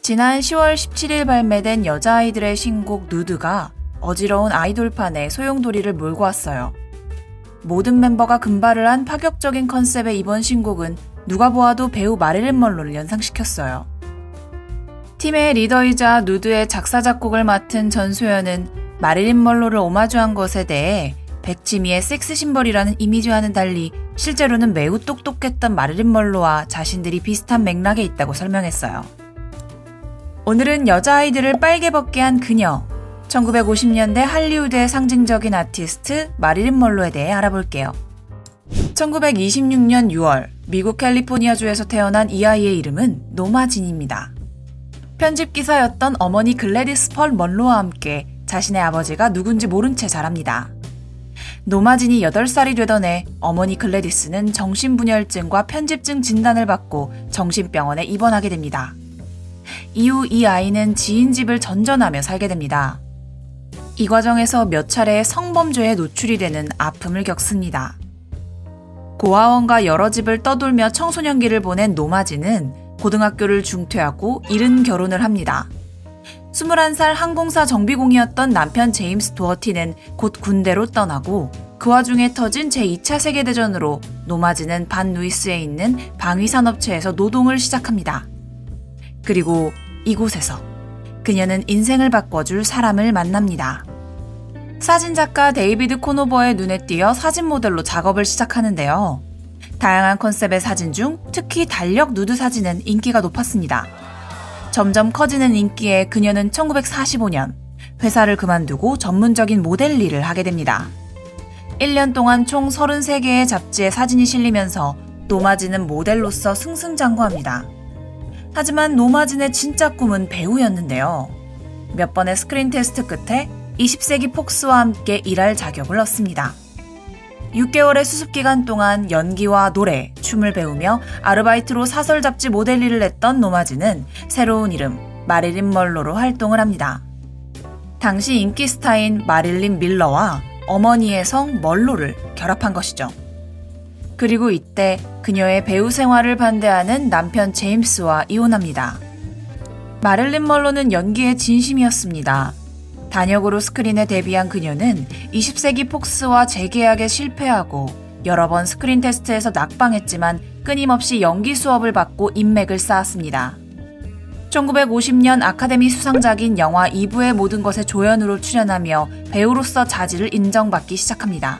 지난 10월 17일 발매된 여자아이들의 신곡 누드가 어지러운 아이돌판에 소용돌이를 몰고 왔어요. 모든 멤버가 금발을 한 파격적인 컨셉의 이번 신곡은 누가 보아도 배우 마릴린 먼로를 연상시켰어요. 팀의 리더이자 누드의 작사 작곡을 맡은 전소연은 마릴린 먼로를 오마주한 것에 대해 백치미의 섹스 심벌이라는 이미지와는 달리 실제로는 매우 똑똑했던 마릴린 먼로와 자신들이 비슷한 맥락에 있다고 설명했어요. 오늘은 여자아이들을 빨개 벗게 한 그녀, 1950년대 할리우드의 상징적인 아티스트 마릴린 먼로에 대해 알아볼게요. 1926년 6월 미국 캘리포니아주에서 태어난 이 아이의 이름은 노마진입니다. 편집기사였던 어머니 글래디스 펄 먼로와 함께 자신의 아버지가 누군지 모른 채 자랍니다. 노마진이 8살이 되던 해 어머니 글래디스는 정신분열증과 편집증 진단을 받고 정신병원에 입원하게 됩니다. 이후 이 아이는 지인 집을 전전하며 살게 됩니다. 이 과정에서 몇 차례의 성범죄에 노출이 되는 아픔을 겪습니다. 고아원과 여러 집을 떠돌며 청소년기를 보낸 노마진은 고등학교를 중퇴하고 이른 결혼을 합니다. 21살 항공사 정비공이었던 남편 제임스 도어티는 곧 군대로 떠나고 그 와중에 터진 제2차 세계대전으로 노마진은 반 루이스에 있는 방위산업체에서 노동을 시작합니다. 그리고 이곳에서 그녀는 인생을 바꿔줄 사람을 만납니다. 사진작가 데이비드 코노버의 눈에 띄어 사진 모델로 작업을 시작하는데요. 다양한 컨셉의 사진 중 특히 달력 누드 사진은 인기가 높았습니다. 점점 커지는 인기에 그녀는 1945년 회사를 그만두고 전문적인 모델 일을 하게 됩니다. 1년 동안 총 33개의 잡지에 사진이 실리면서 노마진은 모델로서 승승장구합니다. 하지만 노마진의 진짜 꿈은 배우였는데요. 몇 번의 스크린 테스트 끝에 20세기 폭스와 함께 일할 자격을 얻습니다. 6개월의 수습기간 동안 연기와 노래, 춤을 배우며 아르바이트로 사설 잡지 모델 일을 했던 노마진은 새로운 이름 마릴린 먼로로 활동을 합니다. 당시 인기 스타인 마릴린 밀러와 어머니의 성 먼로를 결합한 것이죠. 그리고 이때 그녀의 배우 생활을 반대하는 남편 제임스와 이혼합니다. 마릴린 먼로는 연기에 진심이었습니다. 단역으로 스크린에 데뷔한 그녀는 20세기 폭스와 재계약에 실패하고 여러 번 스크린 테스트에서 낙방했지만 끊임없이 연기 수업을 받고 인맥을 쌓았습니다. 1950년 아카데미 수상작인 영화 2부의 모든 것에 조연으로 출연하며 배우로서 자질을 인정받기 시작합니다.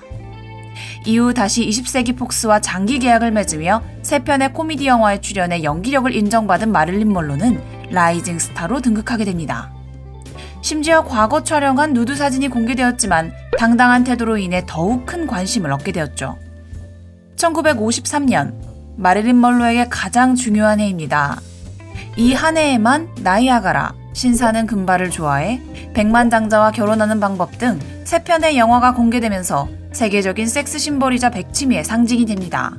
이후 다시 20세기 폭스와 장기 계약을 맺으며 3편의 코미디 영화에 출연해 연기력을 인정받은 마릴린 먼로는 라이징 스타로 등극하게 됩니다. 심지어 과거 촬영한 누드 사진이 공개되었지만 당당한 태도로 인해 더욱 큰 관심을 얻게 되었죠. 1953년 마릴린 먼로에게 가장 중요한 해입니다. 이 한 해에만 나이아가라, 신사는 금발을 좋아해, 백만장자와 결혼하는 방법 등 3편의 영화가 공개되면서 세계적인 섹스 심벌이자 백치미의 상징이 됩니다.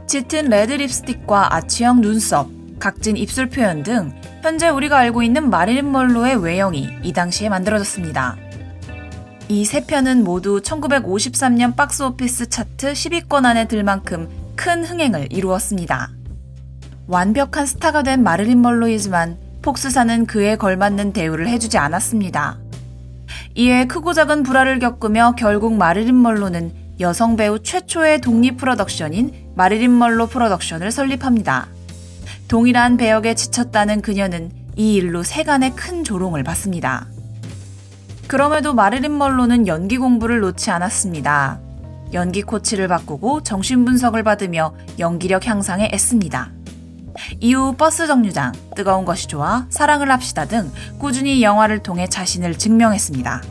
짙은 레드 립스틱과 아치형 눈썹, 각진 입술 표현 등 현재 우리가 알고 있는 마릴린 먼로의 외형이 이 당시에 만들어졌습니다. 이 3편은 모두 1953년 박스오피스 차트 10위권 안에 들 만큼 큰 흥행을 이루었습니다. 완벽한 스타가 된 마릴린 먼로이지만 폭스사는 그에 걸맞는 대우를 해주지 않았습니다. 이에 크고 작은 불화를 겪으며 결국 마릴린 먼로는 여성 배우 최초의 독립 프로덕션인 마릴린 먼로 프로덕션을 설립합니다. 동일한 배역에 지쳤다는 그녀는 이 일로 세간의 큰 조롱을 받습니다. 그럼에도 마릴린 먼로는 연기 공부를 놓지 않았습니다. 연기 코치를 바꾸고 정신분석을 받으며 연기력 향상에 애씁니다. 이후 버스 정류장, 뜨거운 것이 좋아, 사랑을 합시다 등 꾸준히 영화를 통해 자신을 증명했습니다.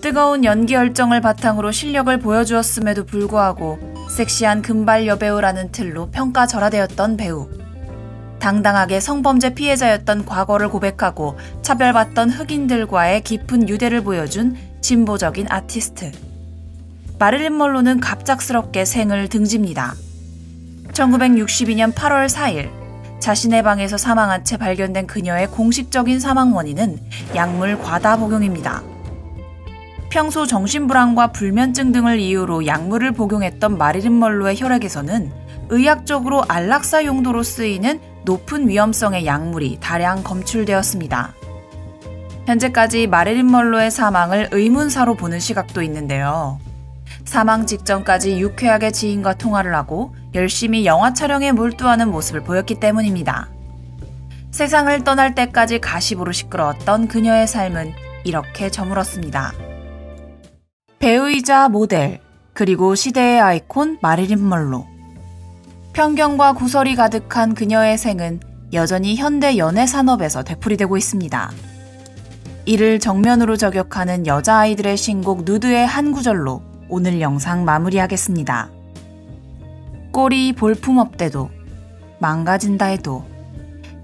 뜨거운 연기 열정을 바탕으로 실력을 보여주었음에도 불구하고 섹시한 금발 여배우라는 틀로 평가절하되었던 배우. 당당하게 성범죄 피해자였던 과거를 고백하고 차별받던 흑인들과의 깊은 유대를 보여준 진보적인 아티스트. 마릴린 먼로는 갑작스럽게 생을 등집니다. 1962년 8월 4일 자신의 방에서 사망한 채 발견된 그녀의 공식적인 사망 원인은 약물 과다 복용입니다. 평소 정신불안과 불면증 등을 이유로 약물을 복용했던 마릴린 먼로의 혈액에서는 의학적으로 안락사 용도로 쓰이는 높은 위험성의 약물이 다량 검출되었습니다. 현재까지 마릴린 먼로의 사망을 의문사로 보는 시각도 있는데요. 사망 직전까지 유쾌하게 지인과 통화를 하고 열심히 영화 촬영에 몰두하는 모습을 보였기 때문입니다. 세상을 떠날 때까지 가십으로 시끄러웠던 그녀의 삶은 이렇게 저물었습니다. 배우이자 모델, 그리고 시대의 아이콘 마릴린 먼로. 편견과 구설이 가득한 그녀의 생은 여전히 현대 연애 산업에서 되풀이되고 있습니다. 이를 정면으로 저격하는 여자아이들의 신곡 누드의 한 구절로 오늘 영상 마무리하겠습니다. 꼴이 볼품없대도, 망가진다 해도,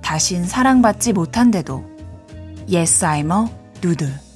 다신 사랑받지 못한대도 Yes, I'm a 누드.